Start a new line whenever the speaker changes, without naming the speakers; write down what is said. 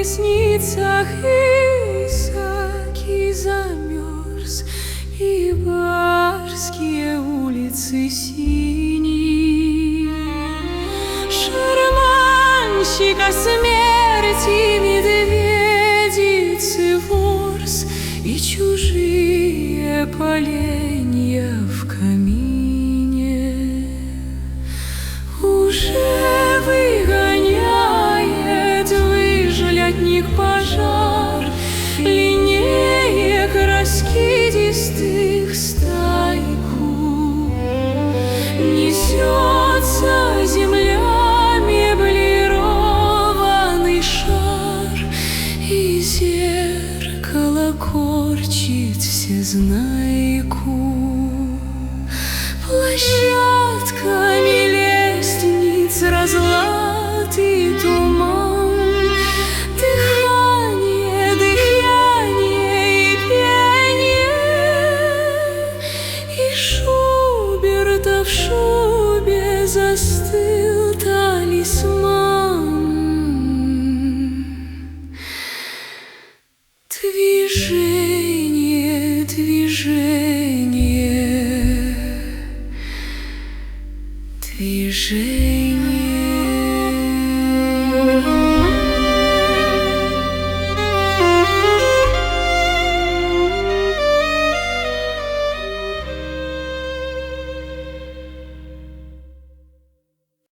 ресницах Исаакий замерз, и барские улицы синие. Шарманщика смерти медведицы ворс и чужие поленья в камине. Уже выгоняет выжлятник пожар линеек раскидистых стайку. Несется земля меблированный шар, и зеркало корчит всезнайку.